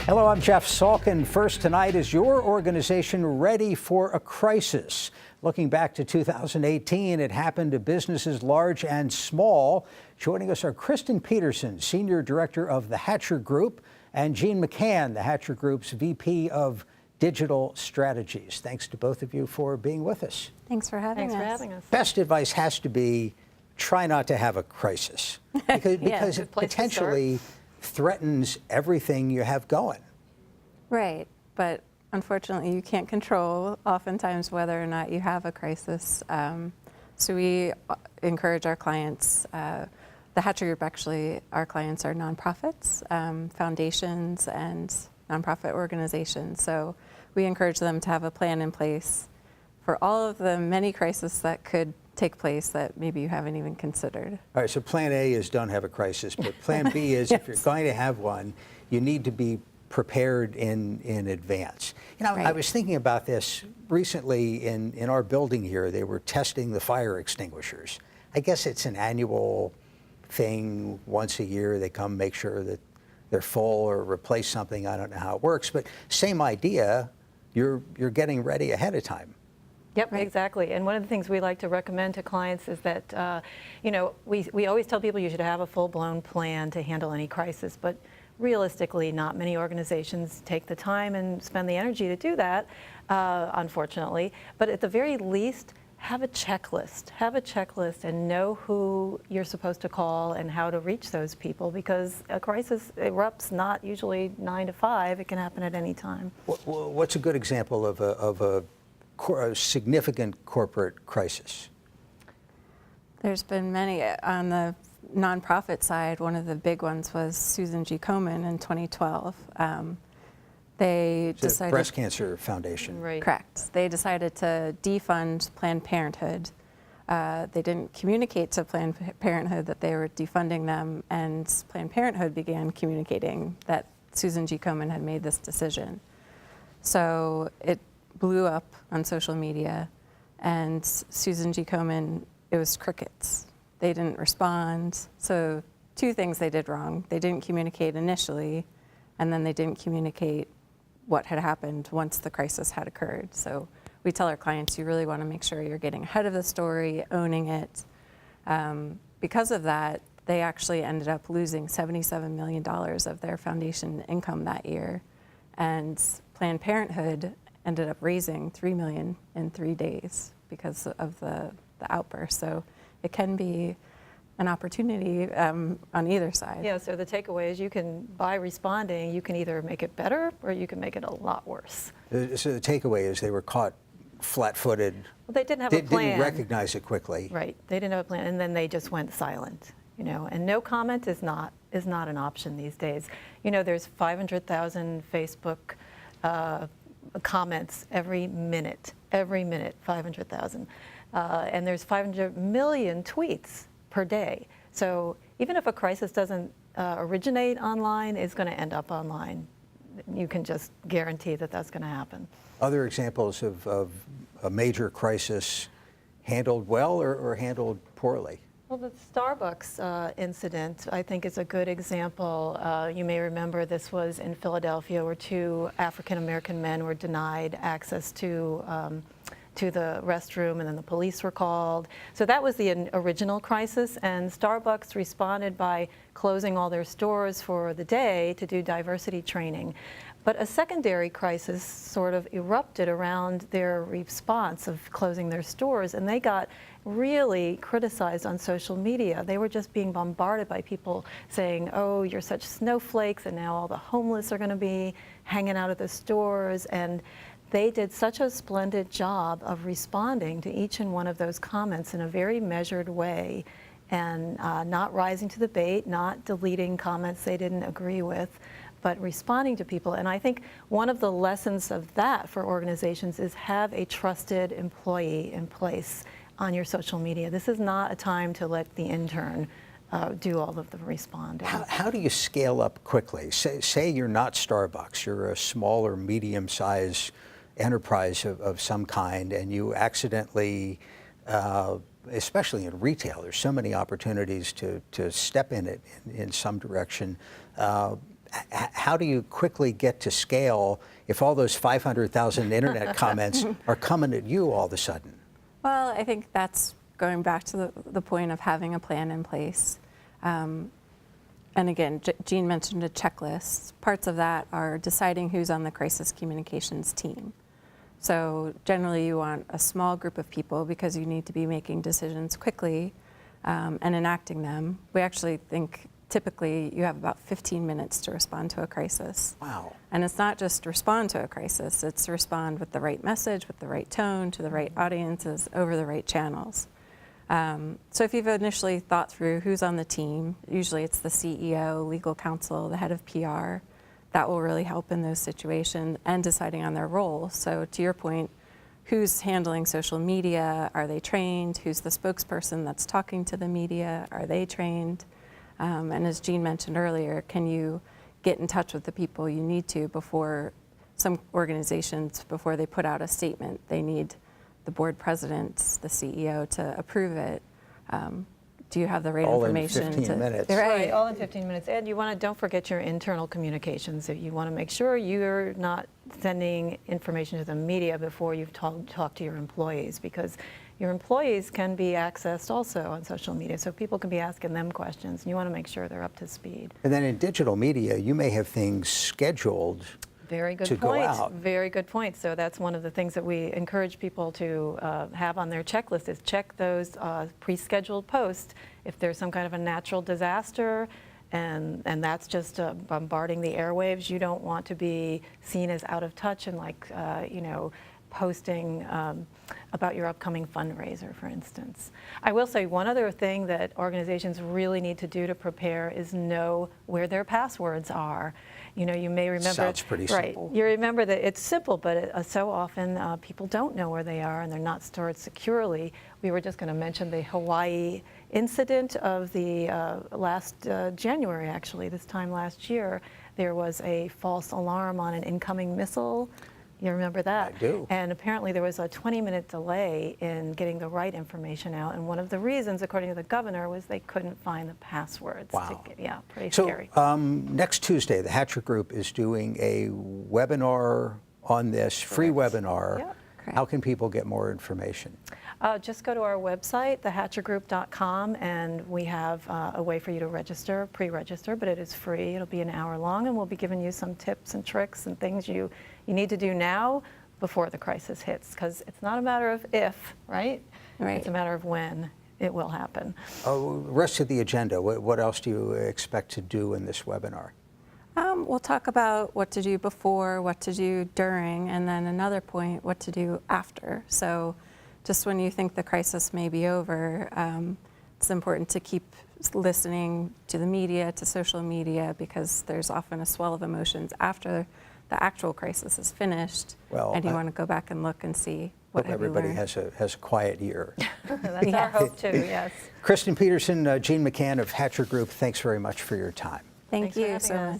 Hello, I'm Jeff Salkin. First tonight, is your organization ready for a crisis? Looking back to 2018, it happened to businesses large and small. Joining us are Kristen Peterson, Senior Director of the Hatcher Group, and Jeanne McCann, the Hatcher Group's VP of Digital Strategies. Thanks to both of you for being with us. Thanks for having us. Best advice has to be try not to have a crisis because it potentially threatens everything you have going. Right, but unfortunately you can't control oftentimes whether or not you have a crisis. So we encourage our clients, the Hatcher Group actually, our clients are nonprofits, foundations and nonprofit organizations. So we encourage them to have a plan in place for all of the many crises that could take place that maybe you haven't even considered. All right, so plan A is don't have a crisis, but plan B is if you're going to have one, you need to be prepared in advance. You know, I was thinking about this recently in our building here. They were testing the fire extinguishers. I guess it's an annual thing. Once a year they come make sure that they're full or replace something. I don't know how it works, but same idea. You're getting ready ahead of time. Yep, exactly. And one of the things we like to recommend to clients is that, you know, we always tell people you should have a full-blown plan to handle any crisis, but realistically, not many organizations take the time and spend the energy to do that, unfortunately. But at the very least, have a checklist. Have a checklist and know who you're supposed to call and how to reach those people, because a crisis erupts not usually 9 to 5. It can happen at any time. What's a good example of a significant corporate crisis? There's been many. On the nonprofit side, one of the big ones was Susan G. Komen in 2012. They decided, Breast Cancer Foundation. Right. Correct. They decided to defund Planned Parenthood. They didn't communicate to Planned Parenthood that they were defunding them, and Planned Parenthood began communicating that Susan G. Komen had made this decision. So it blew up on social media, and Susan G. Komen, it was crickets. They didn't respond. So two things they did wrong. They didn't communicate initially, and then they didn't communicate what had happened once the crisis had occurred. So we tell our clients, you really want to make sure you're getting ahead of the story, owning it. Because of that, they actually ended up losing $77 million of their foundation income that year. And Planned Parenthood ended up raising $3 million in 3 days because of the outburst. So it can be an opportunity on either side. Yeah, so the takeaway is by responding, you can either make it better or you can make it a lot worse. So the takeaway is they were caught flat-footed. Well, they didn't have a plan. Didn't recognize it quickly. Right, they didn't have a plan, and then they just went silent. You know, and no comment is not an option these days. You know, there's 500,000 Facebook comments every minute, 500,000. And there's 500 million tweets per day. So even if a crisis doesn't originate online, it's going to end up online. You can just guarantee that that's going to happen. Other examples of a major crisis handled well or handled poorly? Well, the Starbucks incident, I think, is a good example. You may remember this was in Philadelphia, where 2 African-American men were denied access to the restroom, and then the police were called. So that was the original crisis, and Starbucks responded by closing all their stores for the day to do diversity training. But a secondary crisis sort of erupted around their response of closing their stores, and they got really criticized on social media. They were just being bombarded by people saying, oh, you're such snowflakes, and now all the homeless are going to be hanging out at the stores. And they did such a splendid job of responding to each and one of those comments in a very measured way, and not rising to the bait, not deleting comments they didn't agree with, but responding to people. And I think one of the lessons of that for organizations is have a trusted employee in place on your social media. This is not a time to let the intern do all of the responding. How do you scale up quickly? Say you're not Starbucks, you're a small or medium-sized enterprise of some kind, and you accidentally, especially in retail, there's so many opportunities to step in it in some direction. how do you quickly get to scale if all those 500,000 internet comments are coming at you all of a sudden? Well, I think that's going back to the point of having a plan in place. And again, Jeanne mentioned a checklist. Parts of that are deciding who's on the crisis communications team. So generally you want a small group of people because you need to be making decisions quickly and enacting them. We actually think typically you have about 15 minutes to respond to a crisis. Wow. And it's not just respond to a crisis, it's respond with the right message, with the right tone, to the right audiences, over the right channels. So if you've initially thought through who's on the team, usually it's the CEO, legal counsel, the head of PR, that will really help in those situations, and deciding on their role. So to your point, who's handling social media? Are they trained? Who's the spokesperson that's talking to the media? Are they trained? And as Jeanne mentioned earlier, can you get in touch with the people you need to before some organizations, before they put out a statement, they need the board president, the CEO to approve it. Do you have the right all information? In 15 minutes. Right, all in 15 minutes. And you want to, don't forget your internal communications. You want to make sure you're not sending information to the media before you've talked to your employees, because your employees can be accessed also on social media, so people can be asking them questions, and you want to make sure they're up to speed. And then in digital media, you may have things scheduled Very good to point. go out. Very good point. So that's one of the things that we encourage people to have on their checklist, is check those pre-scheduled posts. If there's some kind of a natural disaster and that's just bombarding the airwaves, you don't want to be seen as out of touch and posting about your upcoming fundraiser, for instance. I will say one other thing that organizations really need to do to prepare is know where their passwords are. You may remember. Sounds pretty simple. Right. You remember that it's simple, but so often people don't know where they are and they're not stored securely. We were just going to mention the Hawaii incident of the last January, actually, this time last year. There was a false alarm on an incoming missile. You remember that? I do. And apparently there was a 20-minute delay in getting the right information out. And one of the reasons, according to the governor, was they couldn't find the passwords. Wow. Yeah, pretty So scary. next Tuesday, the Hatcher Group is doing a webinar on this, free webinar. Yep. How can people get more information? Just go to our website, thehatchergroup.com, and we have a way for you to register, pre-register, but it is free. It'll be an hour long, and we'll be giving you some tips and tricks and things you need to do now before the crisis hits, because it's not a matter of if, right? Right. It's a matter of when it will happen. Rest of the agenda, what else do you expect to do in this webinar? We'll talk about what to do before, what to do during, and then another point, what to do after. So just when you think the crisis may be over, it's important to keep listening to the media, to social media, because there's often a swell of emotions after the actual crisis is finished, Well, and you want to go back and look and see what Hope have you everybody learned. has a quiet ear. That's our hope too, yes. Kristen Peterson, Jeanne McCann of Hatcher Group, thanks very much for your time. Thank Thanks for you having so us. much.